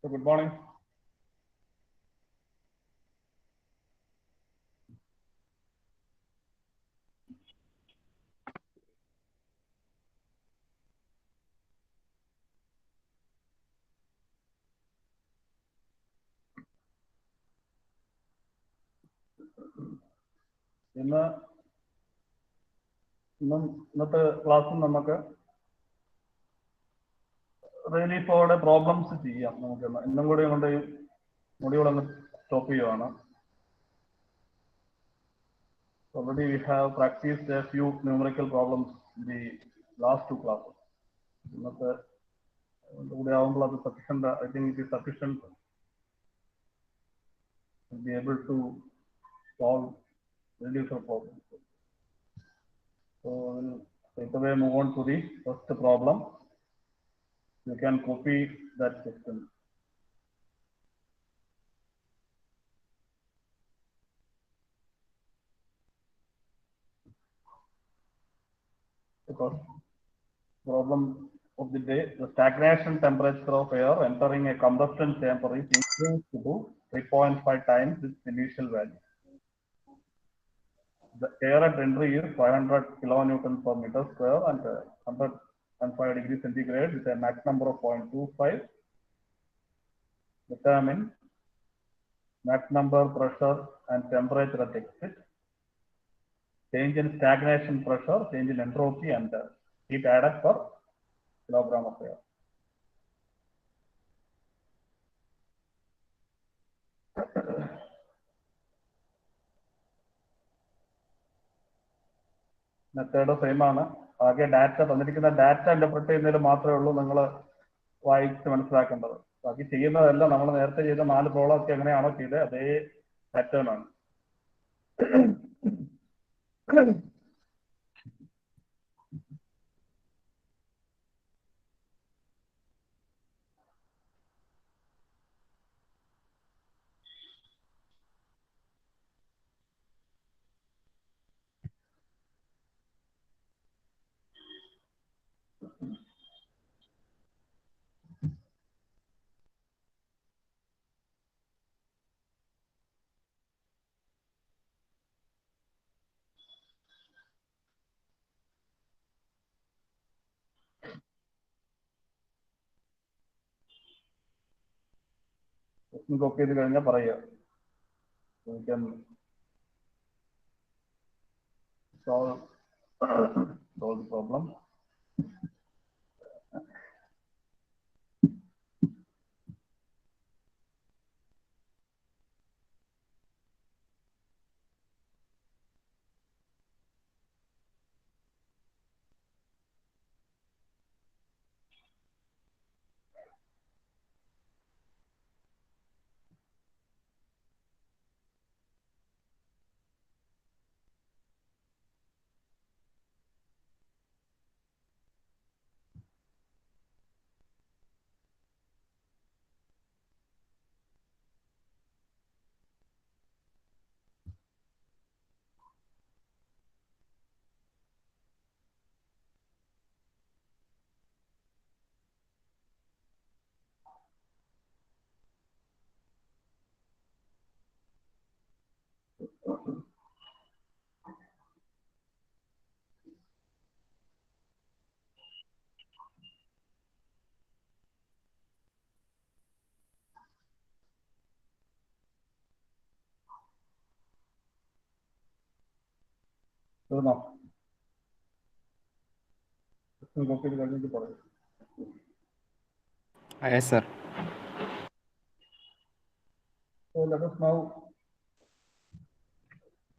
So good morning. ഇന്നത്തെ ക്ലാസ്സിൽ നമുക്ക് റിയലി ഫോറുടെ പ്രോബ്ലംസ് ചെയ്യാം. നമുക്ക് ഇന്നും കൂടി കൊണ്ട് മൊഡ്യൂൾ അങ്ങ് സ്റ്റോപ്പ് ചെയ്യുവാണ്. Already we have practiced a few numerical problems in the last two classes. ഇന്നത്തെ കൂടി ആവുമ്പോൾ അത് sufficient. I think it is sufficient to be able to solve really for problems. So we'll straight away move on to the first problem. You can copy that question. Because problem of the day, the stagnation temperature of air entering a combustion chamber is increased to 3.5 times its initial value. The air at entry is 500 kilonewton per meter square and 105 degrees centigrade with a max number of 0.25. Determine max number, pressure and temperature at exit. Change in stagnation pressure, change in entropy and heat added per kilogram of air. Method same ആണ്. ആകെ data തന്നിരിക്കുന്ന data interpret ചെയ്യുന്നതിൽ മാത്രമേ ഉള്ളൂ നിങ്ങൾ വായിച്ച് മനസ്സിലാക്കേണ്ടത്. ബാക്കി ചെയ്യുന്നതെല്ലാം നമ്മൾ നേരത്തെ ചെയ്ത 4 പ്രോബ്ലം ഒക്കെ എങ്ങനെയാണോ ചെയ്തത് അതേ പാറ്റേൺ ആണ്. കോപ്പി ചെയ്ത് കഴിഞ്ഞാൽ പറയുക. We can solve the problem. Yes, sir. So let us now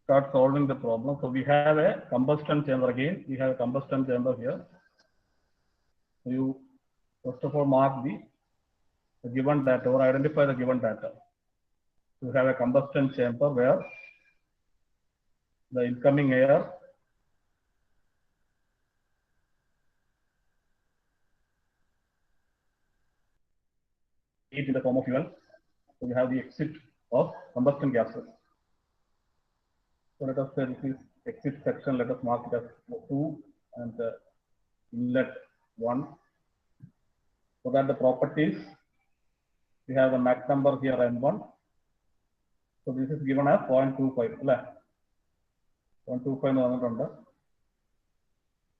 start solving the problem. So we have a combustion chamber again. We have a combustion chamber here. So you first of all mark the given data or identify the given data. You have a combustion chamber where the incoming air heat in the form of fuel. So we have the exit of combustion gases. So let us say this is exit section. Let us mark it as 2 and inlet 1. So that the properties we have the Mach number here M1. So this is given as 0.25. 0.25.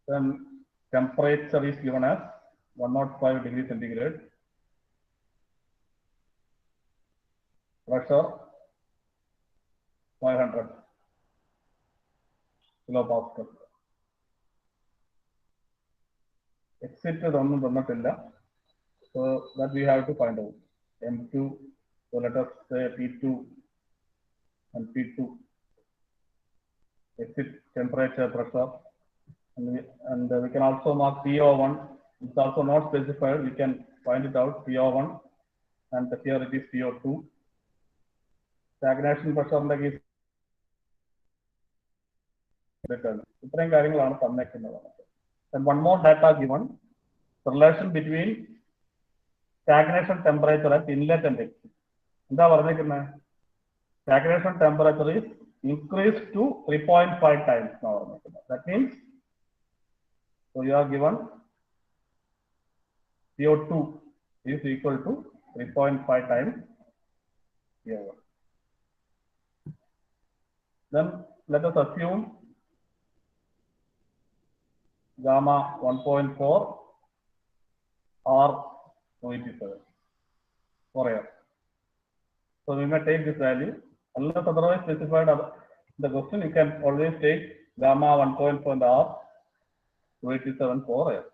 Then temperature is given as 105 degrees centigrade. Pressure 500 kilopascal. Exit ഒന്നും തന്നിട്ടില്ല. So that we have to find out. M2, so let us say P2 and P2. Exit temperature, pressure, and we can also mark PO1. It's also not specified. We can find it out. PO1, and here it is PO2. Stagnation pressure in the case. And one more data given: the relation between stagnation temperature at inlet and exit. Stagnation temperature is increased to 3.5 times now. That means, so you are given CO2 is equal to 3.5 times CO1. Then let us assume gamma 1.4 or 287 for air. So we may take this value. Unless otherwise specified in the question, you can always take gamma 1.4 and R 287 for air.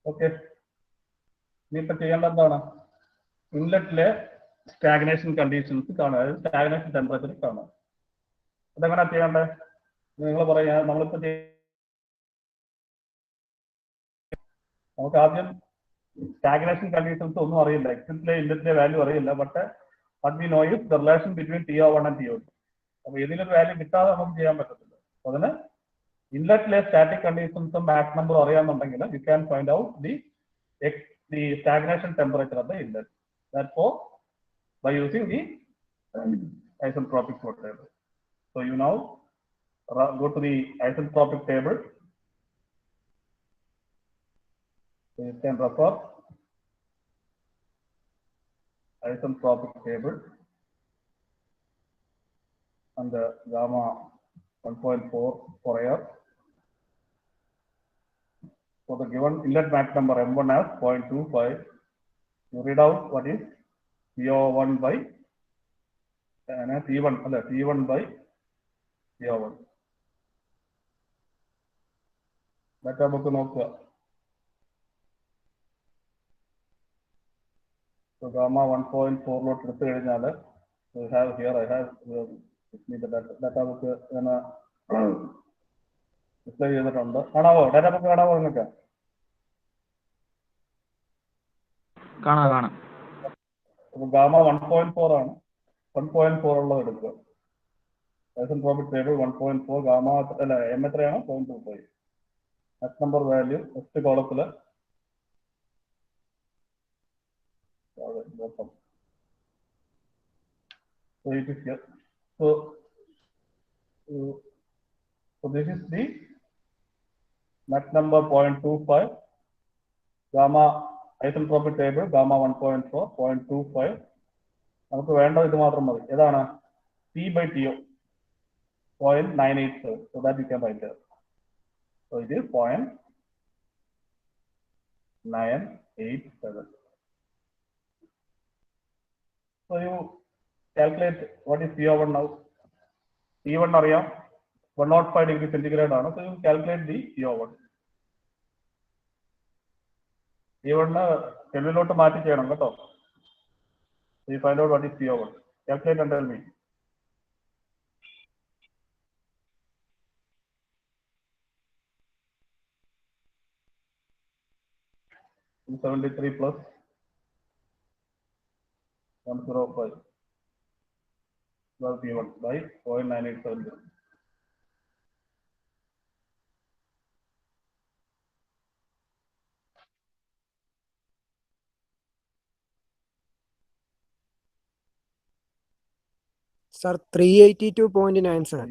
Okay. Inlet stagnation conditions, stagnation temperature. Stagnation conditions inlet value, but what we know is the relation between TO1 and TO2. So value inlet static conditions Mach number you can find out the stagnation temperature of the inlet. Therefore, by using the isentropic flow table. So you now go to the isentropic table. So you can refer isentropic table and the gamma 1.4 for air. So the given inlet Mach number M1 as 0.25. You read out what is PO1 by T1 by PO1. Data book നോക്കുക. So gamma 1.4 lot എടുത്തു കഴിഞ്ഞാൽ we have here I have the data book display ചെയ്തിട്ടുണ്ട്. കാണാവോ? Data book കാണാവോ നിങ്ങൾക്ക്? കാണാം. Gamma 1.4 ആണ്. 1.4 ഉള്ളത് എടുക്കുക. isentropic table 1.4 gamma അല്ല എം എത്രയാണ്? 0.25. Mach number value ഫസ്റ്റ് കോളത്തിൽ so it is here. So this is the Mach number 0.25 gamma isentropic table gamma 1.4 0.25. നമുക്ക് വേണ്ടത് ഇത് മാത്രം മതി. ഏതാണ്? P by TO 0.987. So that you can write there. So it is 0.987. So you calculate what is PO1 now. T1 അറിയാം 105 degree centigrade ആണ്. So you calculate the PO1. T1 കെൽവിനിലോട്ട് മാറ്റി ചെയ്യണം കേട്ടോ. So you find out what is PO1. Calculate and tell me. $273 plus 105 plus P1 by 0.9870. Sir, 382.97.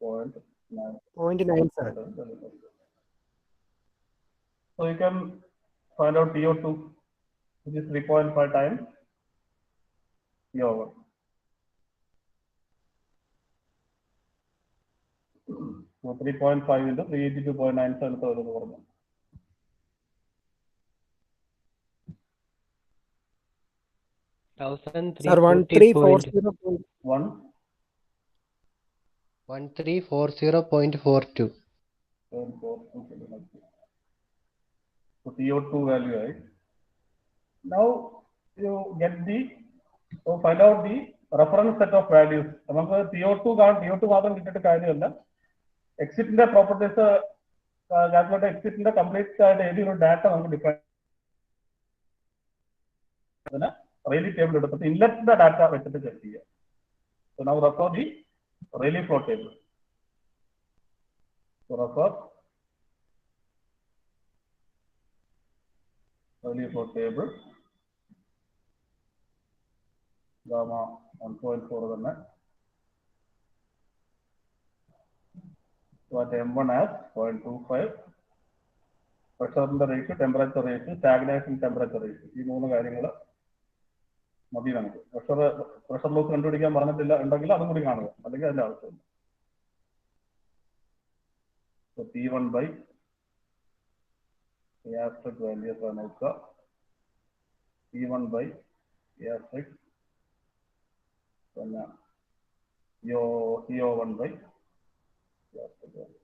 382.97. 0.97. So you can find out TO2, which is 3.5 times P over. So 3.5 into 382.97. Sir, 1340. 1340.42. So TO2 value, right? Now you get the, so find out the reference set of values. നമുക്ക് TO2 മാത്രം കിട്ടിയിട്ട് കാര്യമല്ല. എക്സിറ്റിന്റെ properties calculate എക്സിറ്റിന്റെ complete ആയിട്ട് ഏതൊരു data നമുക്ക് define അതിന് Reilly table എടുത്തിട്ട് ഇൻലെറ്റിന്റെ data വെച്ചിട്ട് ചെക്ക് ചെയ്യുക. So now refer the Rayleigh flow table. So refer Rayleigh flow table. Gamma 1.4 തന്നെ. So at M1 as 0.25. പ്രഷറിന്റെ rate, temperature rate, stagnation temperature rate, ഈ മൂന്ന് കാര്യങ്ങൾ മതി നമുക്ക്. പ്രഷർ ലോസ് കണ്ടുപിടിക്കാൻ പറഞ്ഞിട്ടില്ല ഉണ്ടെങ്കിൽ അതും കൂടി കാണുക, അല്ലെങ്കിൽ അതിന്റെ ആവശ്യമില്ല. P1 by asterisk value എത്ര നോക്കുക. P1 by asterisk പിന്നെ CO1 by asterisk value.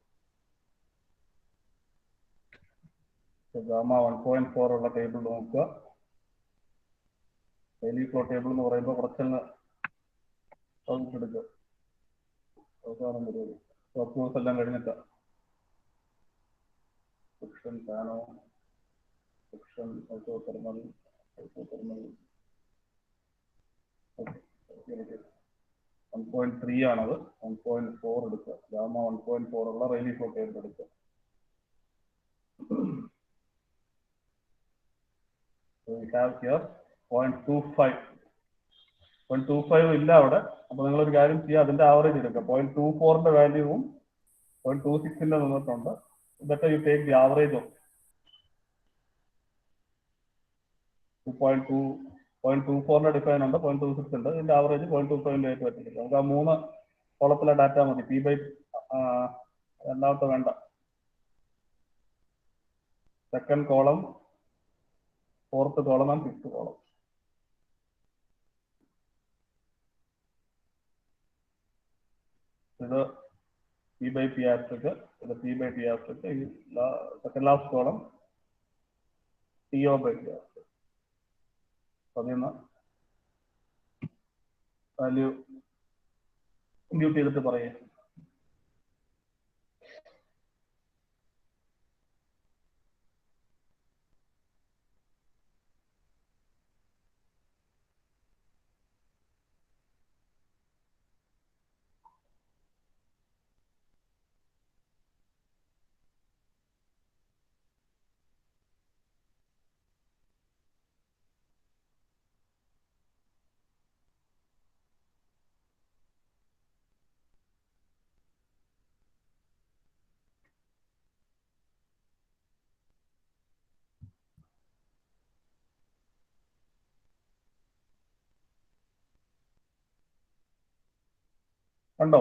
Gamma 1.4 ഉള്ള ടേബിൾ നോക്കുക. റെയ്ലി ഫ്ലോ ടേബിൾ എന്ന് പറയുമ്പോൾ കുറച്ചൊന്ന് എടുക്കുക. അവസാനം പരിപാടി കോഴ്സ് എല്ലാം കഴിഞ്ഞിട്ട് സെക്ഷൻ പാനോ സെക്ഷൻ തെർമൽ 1.3 ആണത്. 1.4 എടുക്കുക. ഗാമ 1.4 ഉള്ള റെയ്ലി ഫ്ലോ ടേബിൾ എടുക്കുക. So we have here 0.25. 0.25 ഇല്ല അവിടെ. അപ്പൊ നിങ്ങളൊരു കാര്യം ചെയ്യുക, അതിന്റെ ആവറേജ് എടുക്കുക. 0.24ന്റെ വാല്യൂവും 0.26ന്റെ നിന്നിട്ടുണ്ട്. Better you take the average of 0.24ന്റെ ഡിഫൈൻ ഉണ്ട്, 0.26 ഉണ്ട്. ഇതിന്റെ ആവറേജ് 0.25 പറ്റില്ല. നമുക്ക് ആ മൂന്ന് കോളത്തിലെ ഡാറ്റ മതി. പി ബൈ രണ്ടാമത്തെ വേണ്ട. Second column, fourth column and fifth column. ഇത് P by P asterisk, ഇത് P by P asterisk, second last column TO by P asterisk. അതിൽ നിന്ന് വാല്യൂ ഇമ്പ്യൂട്ട് ചെയ്തിട്ട് പറയുക. കണ്ടോ?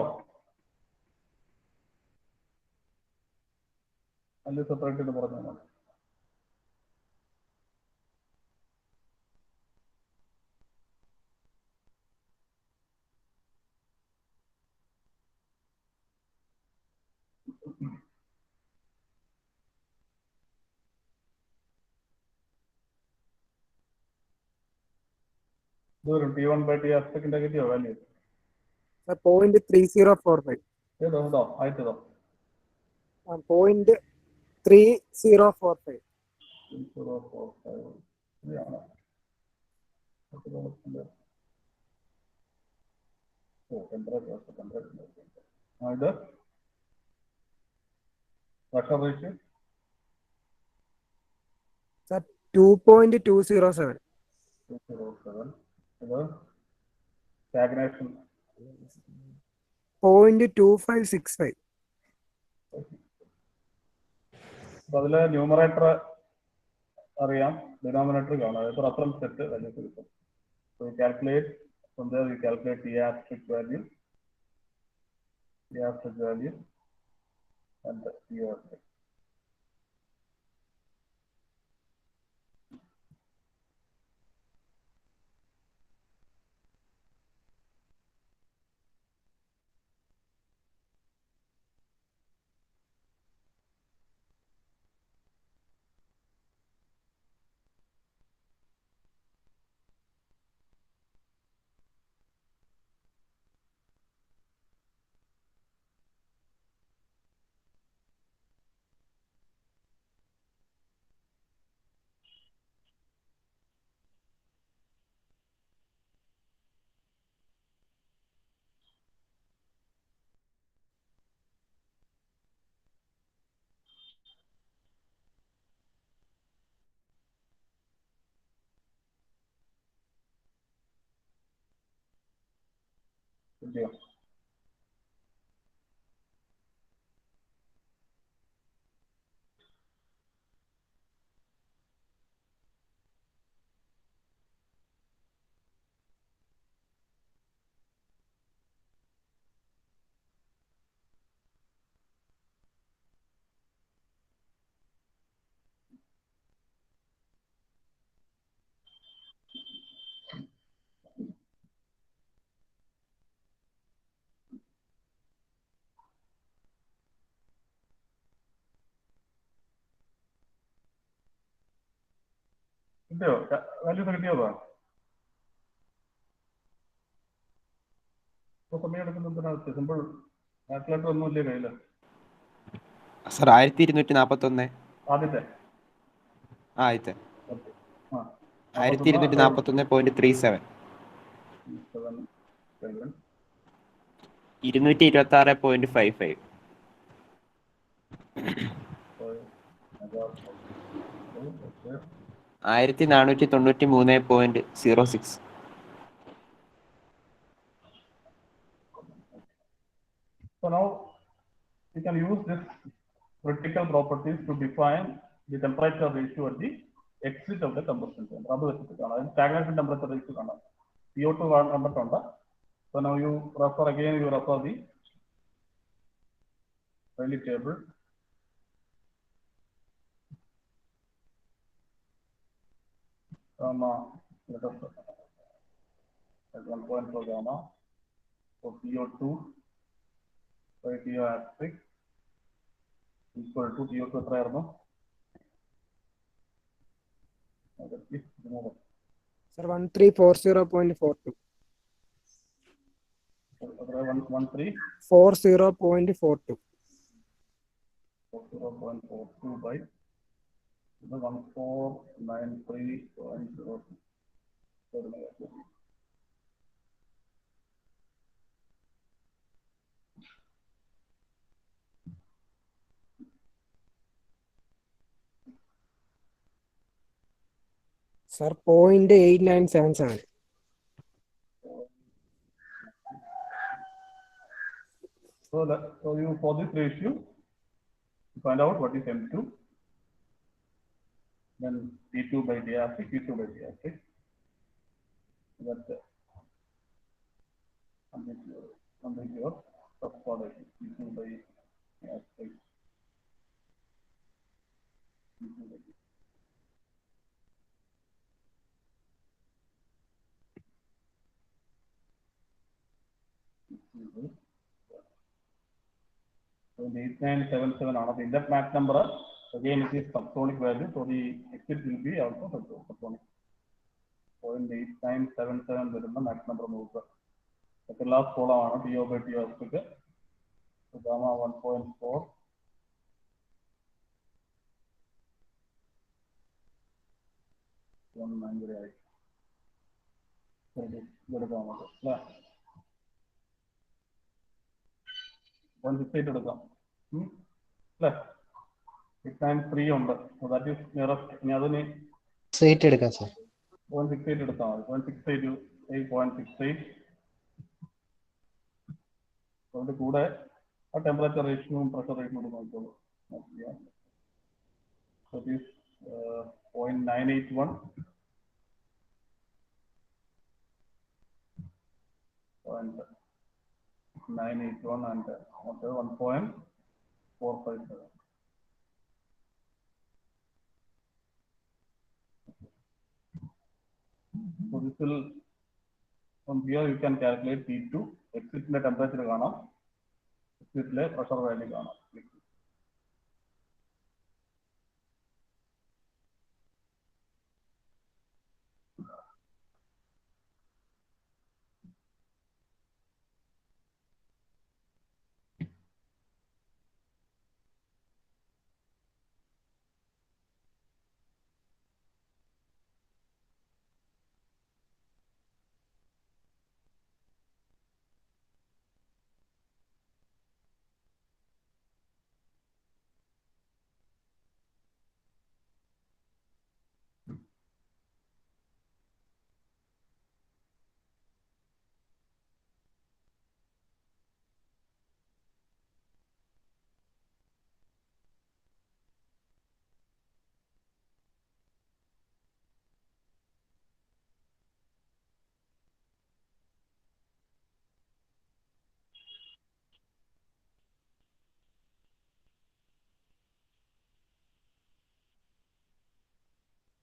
അതിൽ സെപ്പറേറ്റ് ചെയ്ത് പറഞ്ഞു. ഇതൊരു T1 by T asterisk കിട്ടിയോ വാല്യൂ? 0.3045. ഏതോ ആയിട്ടോ 0.3045. ഇത് പ്രഷർ റേറ്റ് 2.207. ഇത് സ്റ്റാഗ്നേഷൻ 0.2565. അപ്പോൾ അതിൽ ന്യൂമറേറ്റർ അറിയാം, ഡിനോമിനേറ്റർ കാണാം. അതായത് റഫറൻസ് സെറ്റ് വാല്യൂസ് കിട്ടും. So we calculate, from there we calculate the asterisk value and the asterisk. കിട്ടിയോ? കിട്ടിയോ? വാല്യൂസ് കിട്ടിയോതാ? ഇപ്പോൾ സമയം എടുക്കുന്നതിനകത്ത് സിമ്പിൾ കാൽക്കുലേറ്റർ ഒന്നുമില്ലേ കയ്യിൽ? സർ 1241. ആദ്യത്തെ ആദ്യത്തെ ആ 1241.37. 226.55. 1493.06. So now we can use this critical properties to define the temperature ratio at the exit of the combustion chamber. അത് വെച്ചിട്ട് കാണാം. Stagnation temperature ratio കാണാം. CO2 കണ്ടിട്ടുണ്ട്. So now you refer the Rayleigh table. Let us at 1.4 gamma for CO2 by TO asterisk equal to CO2 എത്രയായിരുന്നു? Sir, 1340.42. 1340.42 by 1493.0. Sir, 0.8977. So you for this ratio, you find out what is M2, then T2 by D asterisk, T2 by D asterisk. That's something your first product, T2 by D asterisk. So the 8977 on the inlet max number, again it is subsonic value, so the exit will be also subsonic. 0.8977 വരുന്ന max number നോക്കുക. The last column ആണ് TO by TO asterisk. So gamma 1.4. എടുക്കാം. 693 ഉണ്ട്. So that is nearest. ഇനി അതിന് 6 എടുക്കാം sir. 0.68 എടുത്താൽ മതി. 0.68 അതിന്റെ കൂടെ ആ ടെമ്പറേച്ചർ റേഷ്യോയും പ്രഷർ റേഷ്യോയും നോക്കിക്കോളൂ. So it is 0.981. 0.981 and 1.457. So this will, from here you can calculate T2, exit temperature കാണാം, exit pressure value കാണാം.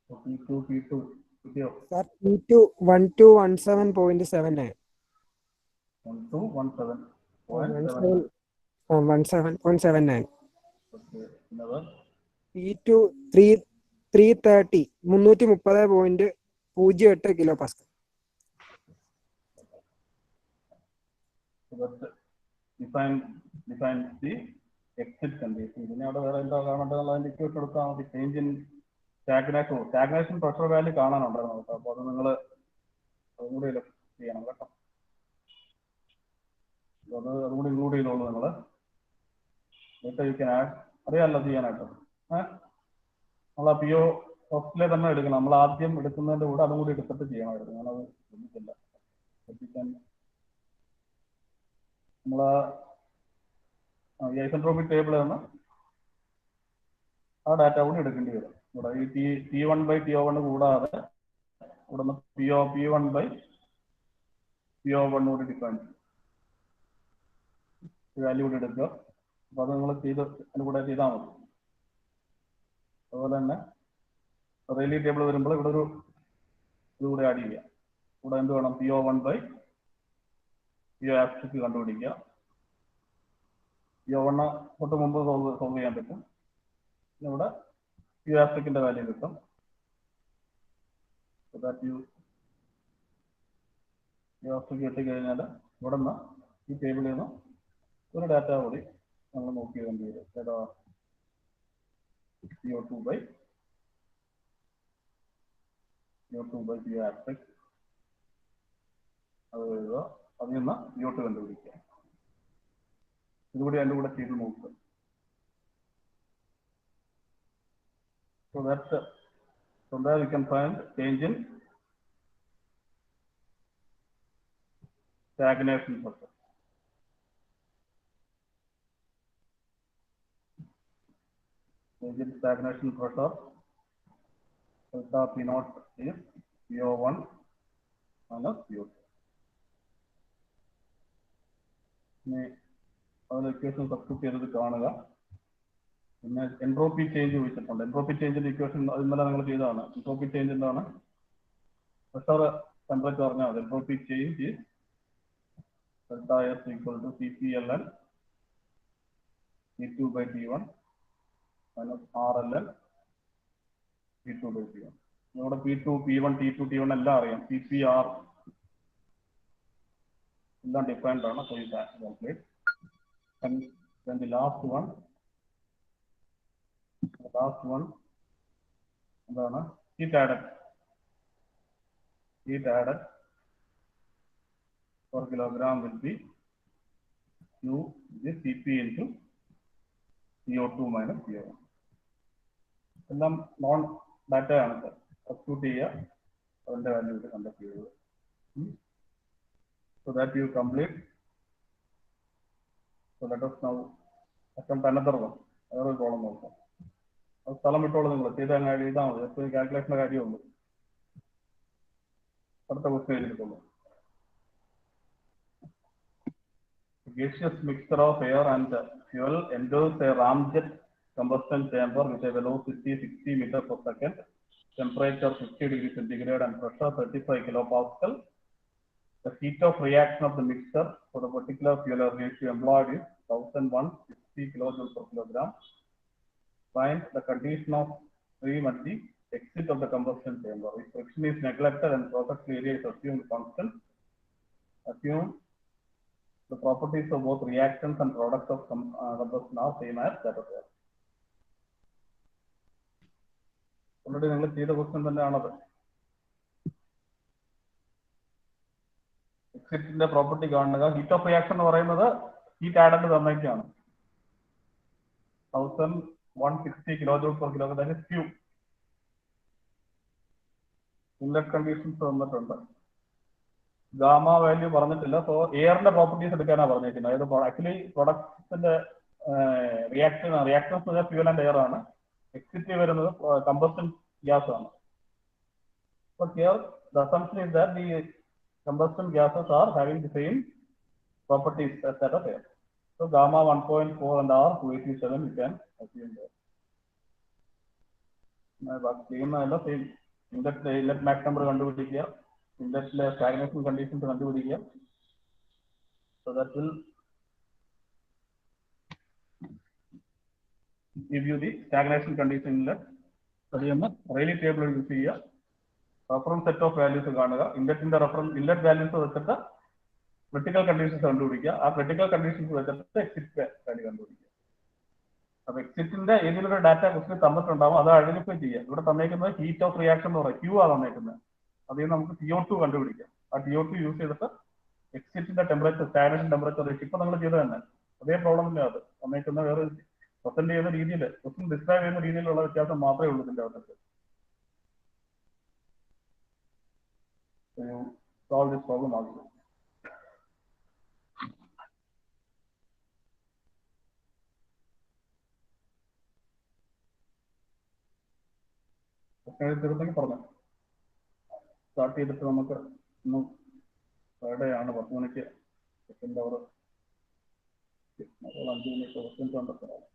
So P2, video Sir, P2 1217.79. 1217.79. 17.79. Okay, another. P2 330 330.08 kilopascal. So that defines the exit condition. ഇതിനെ അവിടെ വേറെ എന്താ കാണേണ്ടത് അതിന്റെ equation എടുത്താൽ മതി. Change in stagnation pressure value കാണാനുണ്ടായിരുന്നു നമുക്ക്. അപ്പോൾ അത് നിങ്ങൾ അതും കൂടി ചെയ്യണം കേട്ടോ. അതും കൂടി ഇൻക്ലൂഡ് ചെയ്തോളൂ നിങ്ങൾ. യു ക്യാൻ ആഡ്, അറിയാമല്ലോ ചെയ്യാനായിട്ട്. നമ്മൾ ആ പി ഒ ഫസ്റ്റിലെ തന്നെ എടുക്കണം. നമ്മൾ ആദ്യം എടുക്കുന്നതിന്റെ കൂടെ അതും കൂടി എടുത്തിട്ട് ചെയ്യണമായിരുന്നു. ഞാനത് ശ്രദ്ധിച്ചില്ല. ശ്രദ്ധിക്കാൻ നമ്മൾ ഈ ഐസെൻട്രോപിക് ടേബിളിൽ നിന്ന് ആ ഡാറ്റ കൂടി എടുക്കേണ്ടി വരും. ഇവിടെ ഈ T1/TO1 കൂടാതെ ഇവിടെ നിന്ന് P1/PO1 കൂടി ഡിഫൈൻ ചെയ്യും. വാല്യൂ കൂടി എടുക്കുക. അപ്പൊ അത് നിങ്ങൾ അതിന് കൂടെ ചെയ്താൽ മതി. അതുപോലെ തന്നെ റെയിലി ടേബിൾ വരുമ്പോൾ ഇവിടെ ഒരു ഇതുകൂടെ ആഡ് ചെയ്യുക. ഇവിടെ എന്ത് വേണം? PO1/PO ആബ്സ്ട്രിക്ട് കണ്ടുപിടിക്കുക. PO1 തൊട്ട് മുമ്പ് സോൾവ് ചെയ്യാൻ പറ്റും. പിന്നെ ഇവിടെ PO ആബ്സ്ട്രിക്റ്റിന്റെ വാല്യൂ കിട്ടും. PO ആബ്സ്ട്രിക്ട് കിട്ടിക്കഴിഞ്ഞാൽ ഇവിടെ നിന്ന് ഈ ടേബിളിൽ നിന്ന് ഒരു ഡാറ്റ കൂടി നമ്മൾ നോക്കി വേണ്ടി വരും. ഏതാ? PO2/PO ആബ്സ്ട്രിക്ട് അത് എഴുതുക. അതിൽ നിന്ന് PO2 കണ്ടുപിടിക്കുക. ഇതുകൂടി അതിൻ്റെ കൂടെ ചെയ്ത് നോക്കുക. So that from there you can find change in stagnation pressure. Change in stagnation pressure. Delta P0 is PO1 minus PO2. അതിന് ഇക്വേഷൻ സബ്സ്റ്റിറ്റ്യൂട്ട് ചെയ്തത് കാണുക. പിന്നെ എൻട്രോപ്പി ചേഞ്ച് ചോദിച്ചിട്ടുണ്ട്. എൻട്രോപ്പി ചേഞ്ചിന്റെ ഇക്വേഷൻ ഇന്നലെ നിങ്ങൾ ചെയ്തതാണ്. എൻട്രോപ്പി ചേഞ്ച് എന്താണ്? പ്രഷർ ടെമ്പറേച്ചർ പറഞ്ഞാൽ മതി. Entropy change delta S equal to CPLN T2/T1 minus RLN T2/T1. ഇവിടെ P2, P1, T2, T1 എല്ലാം അറിയാം. CPR എല്ലാം ഡിഫൈൻഡ് ആണ്. So you can calculate. And then the last one എന്താണ്? Heat added per kilogram will be Q is CP into CO2 minus CO1. എല്ലാം non data ആണ് sir. Substitute ചെയ്യുക. അതിന്റെ value ഇത് കണ്ടക്ട് ചെയ്യുക. So that you complete. So let us now attempt another one. Another problem also. സ്ഥലം വിട്ടോളൂ, നിങ്ങൾ ചെയ്ത് അങ്ങ് എഴുതാൽ മതി. ജസ്റ്റ് കാൽക്കുലേഷൻ്റെ കാര്യമുള്ളൂ. അടുത്ത question എഴുതിയിട്ടുള്ളൂ. Gaseous mixture of air and fuel enters a ramjet combustion chamber with a velocity 60 meters per second, temperature 50 degrees centigrade and pressure 35 kilopascal. The heat of reaction of the mixture for the particular fuel ratio employed is 1160 kilojoules per kilogram. Find the condition of stream at the exit of the combustion chamber. If friction is neglected and process area is assumed constant, assume the properties of both reactants and products of combustion are same as that of air. Already നിങ്ങൾ ചെയ്ത question തന്നെയാണത്. എക്സിറ്റിന്റെ property കാണുക. Heat of reaction എന്ന് പറയുന്നത് heat added തന്നേക്കാണ്. 1160 kilojoules per kilogram, that is Q. Inlet conditions തന്നിട്ടുണ്ട്. Gamma value പറഞ്ഞിട്ടില്ല. സോ എയറിന്റെ പ്രോപ്പർട്ടീസ് എടുക്കാനാണ് പറഞ്ഞിരിക്കുന്നത്. അതായത് ആക്ച്വലി പ്രൊഡക്ട്സിന്റെ റിയാക്ടൻസ് ഫ്യൂൽ ആൻഡ് എയർ ആണ്. എക്സിറ്റ് വരുന്നത് കമ്പസ്റ്റൻ ഗ്യാസ് ആണ്. But here the assumption is that the combustion gases are having the same properties as that of air. So gamma 1.4 and R 287 you can assume there. ചെയ്യുന്നതല്ല, same inlet max number കണ്ടുപിടിക്കുക, ഇൻലെറ്റിലെ stagnation conditions കണ്ടുപിടിക്കുക. So that will give you the stagnation condition inlet. അത് ചെയ്യുന്ന Reilly table use ചെയ്യുക. Reference set of values കാണുക. ഇൻലെറ്റിന്റെ inlet values വെച്ചിട്ട് critical conditions കണ്ടുപിടിക്കുക. ആ ക്രിട്ടിക്കൽ കണ്ടീഷൻസ് വെച്ചിട്ട് എക്സിറ്റ് വാല്യൂ കണ്ടുപിടിക്കുക. അപ്പൊ എക്സിറ്റിന്റെ ഏതെങ്കിലും ഒരു ഡാറ്റ ക്വസ്റ്റ്യൻ തന്നിട്ടുണ്ടാവും, അത് ഐഡന്റിഫൈ ചെയ്യുക. ഇവിടെ തന്നേക്കുന്നത് ഹീറ്റ് ഓഫ് റിയാക്ഷൻ എന്ന് പറയും, Q ആണ് തന്നേക്കുന്നത്. അതിൽ നമുക്ക് CO2 കണ്ടുപിടിക്കാം. ആ CO2 യൂസ് ചെയ്തിട്ട് എക്സിറ്റിന്റെ ടെമ്പറേച്ചർ, സ്റ്റാഗ്നേഷൻ ടെമ്പറേച്ചർ ഇപ്പൊ നമ്മൾ ചെയ്ത് തന്നെ അതേ പ്രോബ്ലം തന്നെ. അത് തന്നേക്കുന്ന വേറെ പ്രസന്റ് ചെയ്യുന്ന രീതിയിൽ, ക്വസ്റ്റ്യൻ ഡിസ്ക്രൈബ് ചെയ്യുന്ന രീതിയിലുള്ള വ്യത്യാസം മാത്രമേ ഉള്ളൂ ഇതിന്റെ അകത്ത്. solve this problem also. തീർന്നെങ്കിൽ പറഞ്ഞു സ്റ്റാർട്ട് ചെയ്തിട്ട് നമുക്ക് ഇന്ന് ഫ്രൈഡേ ആണ്, 10 മണിക്ക് സെക്കൻഡ് അവർ 5 മണിക്ക് ക്വസ്റ്റ്യൻസ് കണ്ടെത്തണം.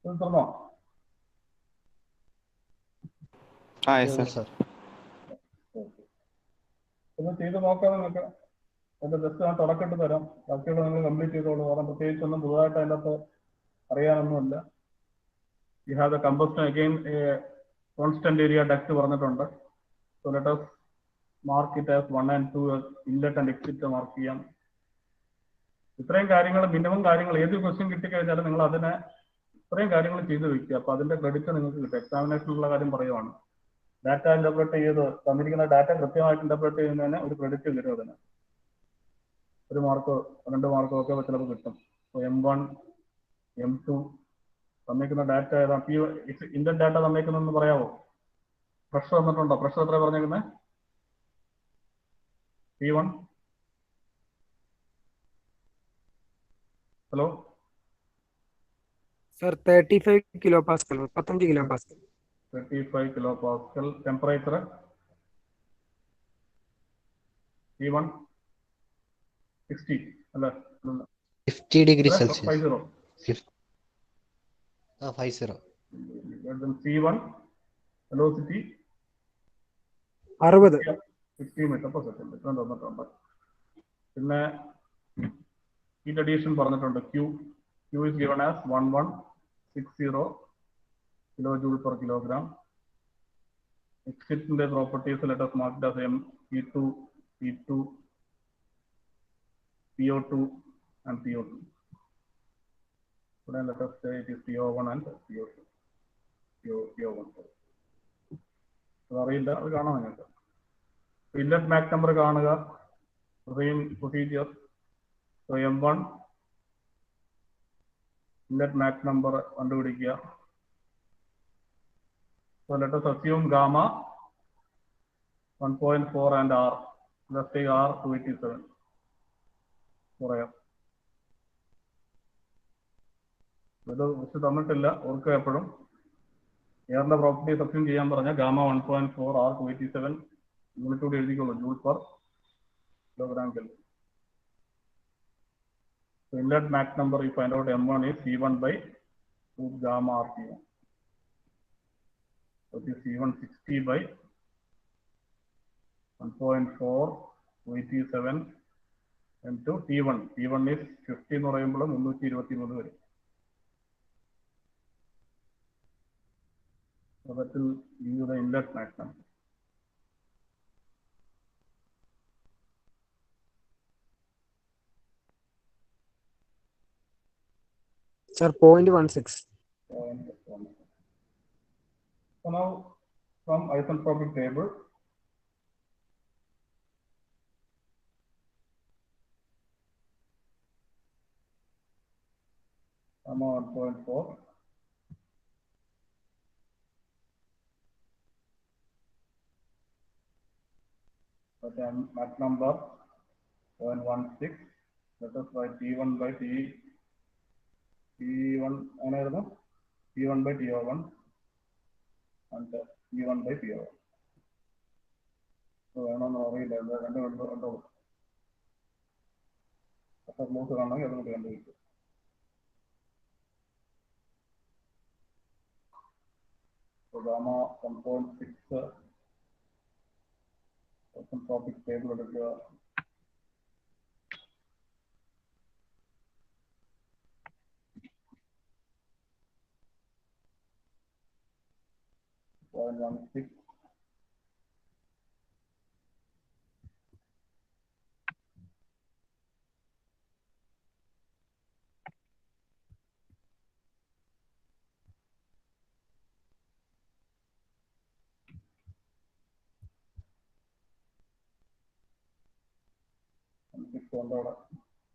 തീർന്നോ? സർ ഒന്ന് ചെയ്ത് നോക്കാം നിങ്ങൾക്ക്. അതിന്റെ ജസ്റ്റ് ഞാൻ തുടക്കമിട്ട് തരാം, ബാക്കിയുള്ള നിങ്ങൾ കംപ്ലീറ്റ് ചെയ്തോളൂ. കാരണം പ്രത്യേകിച്ചൊന്നും പുതുതായിട്ട് അതിൻ്റെ അകത്ത് അറിയാനൊന്നുമില്ല. You have the combustion again constant area duct പറഞ്ഞിട്ടുണ്ട്. So let us mark it as 1 and 2 inlet and exit mark ചെയ്യാം. ഇത്രയും കാര്യങ്ങൾ, മിനിമം കാര്യങ്ങൾ, ഏത് ക്വസ്റ്റ്യൻ കിട്ടിക്കഴിഞ്ഞാലും നിങ്ങൾ അതിനെ ഇത്രയും കാര്യങ്ങൾ ചെയ്ത് വെക്കുക. അപ്പൊ അതിന്റെ ക്രെഡിറ്റ് നിങ്ങൾക്ക് കിട്ടും. എക്സാമിനേഷനുള്ള കാര്യം പറയുവാണ്. ഡാറ്റ ഇന്റർപ്രറ്റ് ചെയ്ത് തന്നിരിക്കുന്ന ഡാറ്റ കൃത്യമായിട്ട് ഇന്റർപ്രറ്റ് ചെയ്യുന്നതിന് ഒരു ക്രെഡിറ്റ് കിട്ടും. അതിന് 1 മാർക്കോ 2 മാർക്കോ ഒക്കെ ചിലപ്പോൾ കിട്ടും. M1 M2 തന്നിരിക്കുന്ന ഡാറ്റ ഏതാ? ഇന്ത്യൻ ഡാറ്റ തന്നിരിക്കുന്നതെന്ന് പറയാമോ? പ്രഷർ തന്നിട്ടുണ്ടോ? പ്രഷർ എത്ര പറഞ്ഞേക്കുന്നത്? P1 hello sir 35 kilo pascal, 35 kilo pascal. 35 kilo pascal. Temperature P1 60 അല്ലേ? 50 degree Celsius. 50. C1 velocity 60 60 metre per second തന്നിട്ടുണ്ട്. പിന്നെ heat addition പറഞ്ഞിട്ടുണ്ട്. Q is given as 1160 kilojoule per kilogram. Excitant properties, let us mark it as P2, PO2 and PO2. Then let us say it is PO1 and PO2. PO1. അറിയില്ല, അത് കാണാം നിങ്ങൾക്ക്. Inlet Mach number കാണുക. Same procedure. So M1 inlet Mach number കണ്ടുപിടിക്കുക. So let us assume gamma 1.4 and R. Let's take R 287. പറയാം. ഇത് വെച്ച് തന്നിട്ടില്ല, ഓർക്കുക എപ്പോഴും. എയറിന്റെ പ്രോപ്പർട്ടി സബ്സ്റ്റിറ്റ്യൂട്ട് ചെയ്യാൻ പറഞ്ഞാൽ ഗാമ 1.4 R 287 യൂണിറ്റ് കൂടി എഴുതിക്കോളൂ, joule per kilogram kelvin. Inlet Mach number ഈ find out M1 is C1 by root gamma RT1. So it is C160 by 1.4 287 into T1. T1 is 50 എന്ന് പറയുമ്പോൾ 323 വരും. So that will give you the inlet max number. Sir, 0.16. So now from isentropic table, gamma 1.4. But Mach number 0.16. Let us write T1 by T1 T1 by TO1 and T1 by PO1. So I don't know how it is. I don't know. After most of the time, I don't know. So gamma 1.6 isentropic table എടുക്കുക.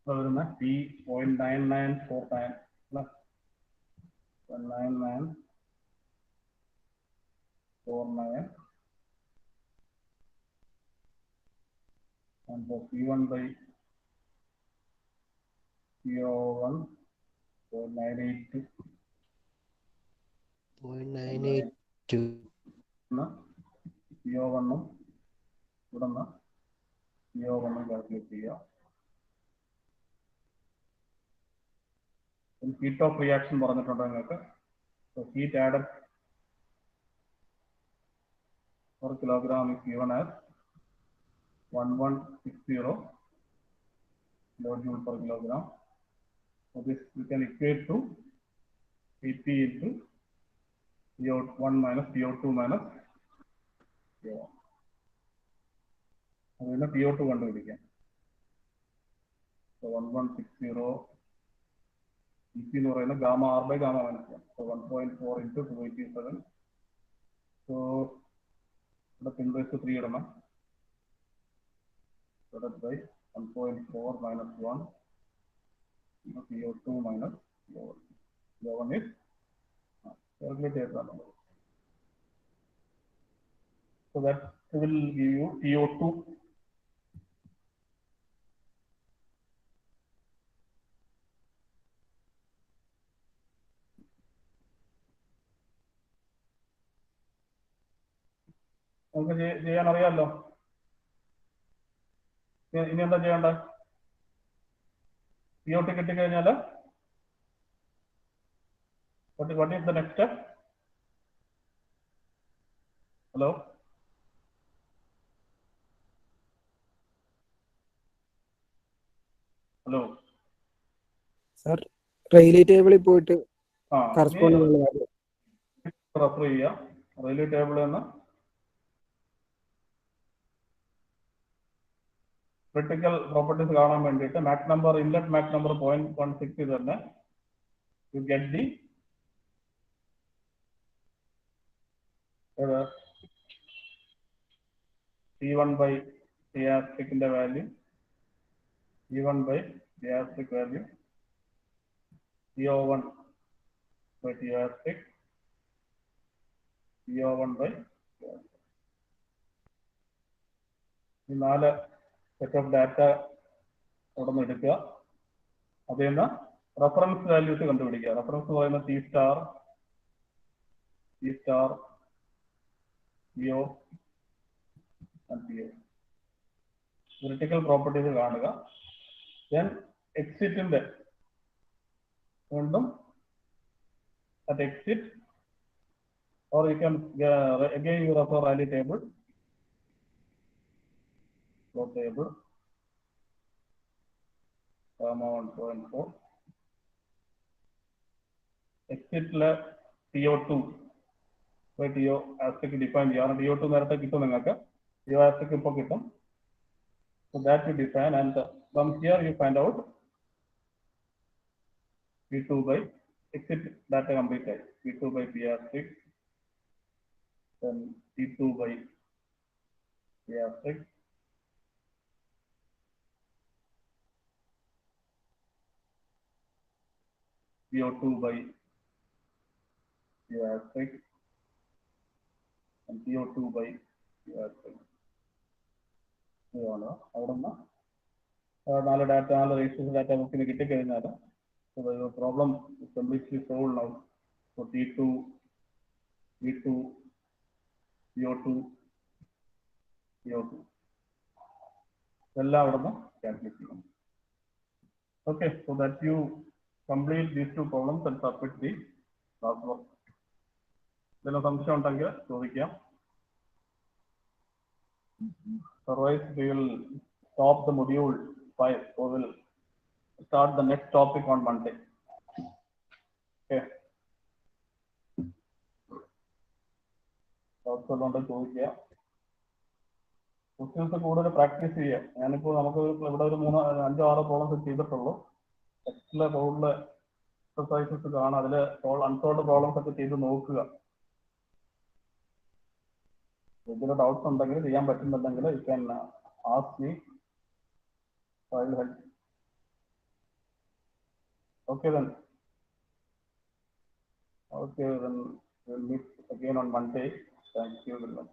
വരുന്ന T.994 9949 and for P1 by PO1 0.982 PO1 ഇവിടെ നിന്ന് PO1 calculate ചെയ്യുക. Heat of reaction പറഞ്ഞിട്ടുണ്ട് നിങ്ങൾക്ക്. Heat added per kilogram is given as 1160 kilojoule per kilogram. So this we can equate to Cp into PO1 minus PO2 minus PO1. അതിന് PO2 കണ്ടുപിടിക്കാം. So 1160 Cp എന്ന് പറയുന്നത് gamma R by gamma -1. So 1.4 into 287. So ഇവിടെ 10⁻³ ഇടണം. Divided by 1.4 minus 1 PO2 minus PO1. PO1 is calculate ചെയ്തതാണ്. So that will give you PO2. നമുക്ക് ചെയ്യാൻ അറിയാമല്ലോ. ഇനി എന്താ ചെയ്യേണ്ടത്? PO2 കിട്ടിക്കഴിഞ്ഞാൽ what is the next step? Hello? Hello sir Rayleigh ടേബിളിൽ പോയിട്ട് ആ കറസ്പോണ്ടിങ് റെഫർ ചെയ്യുക റെയിൽവേ ടേബിളിൽ നിന്ന് ക്രിട്ടിക്കൽ പ്രോപ്പർട്ടീസ് കാണാൻ വേണ്ടിയിട്ട് Mach number inlet Mach number 0.16 തന്നെ you get the T1 by T ന്റെ value T1 by T value TO1 by T TO1 by ഈ 4 സെറ്റ് ഓഫ് ഡാറ്റ അവിടെ നിന്ന് എടുക്കുക. അതിൽ നിന്ന് റെഫറൻസ് വാല്യൂസ് കണ്ടുപിടിക്കുക. റെഫറൻസ് പറയുന്ന T star TO critical properties കാണുക. ദെൻ എക്സിറ്റിന്റെ വീണ്ടും at exit or you can again you refer rally table table comma 1.4 exit le TO2 by TO asterisk define ചെയ്യാൻ TO2 നേരത്തെ കിട്ടും നിങ്ങൾക്ക് TO asterisk ഇപ്പോൾ കിട്ടും. So that you define and from here you find out P2 by exit data complete P2 by P asterisk then P2 by P asterisk PO2 by P asterisk and PO2 by P asterisk. ഇതാണ് അവിടെ നിന്ന് 4 data 4 registration data ബുക്കിന് കിട്ടിക്കഴിഞ്ഞാൽ problem completely solve ആവും. So T2 P2 PO2 PO2 എല്ലാം അവിടെ നിന്ന് calculate ചെയ്യണം. Okay, so that you complete these 2 problems and submit the class work. ഇതിന് സംശയം ഉണ്ടെങ്കിൽ ചോദിക്കാം. Otherwise, we will stop the module 5. So we will start the next topic on Monday. Okay. ചോദിക്കുക. Questions കൂടുതൽ പ്രാക്ടീസ് ചെയ്യുക. ഞാനിപ്പോൾ നമുക്ക് ഇവിടെ ഒരു 5-6 പ്രോബ്ലംസ് ചെയ്തിട്ടുള്ളൂ. ടെക്സ്റ്റിലെ കൂടുതൽ എക്സസൈസസ് കാണാം. അതിൽ അൺസോൾഡ് പ്രോബ്ലംസ് ഒക്കെ ചെയ്ത് നോക്കുക. ഇതിൽ ഡൗട്ട്സ് ഉണ്ടെങ്കിൽ ചെയ്യാൻ പറ്റുന്നുണ്ടെങ്കിൽ you can ask me. I will help. Okay then. Okay then we'll meet again on Monday. Thank you very much.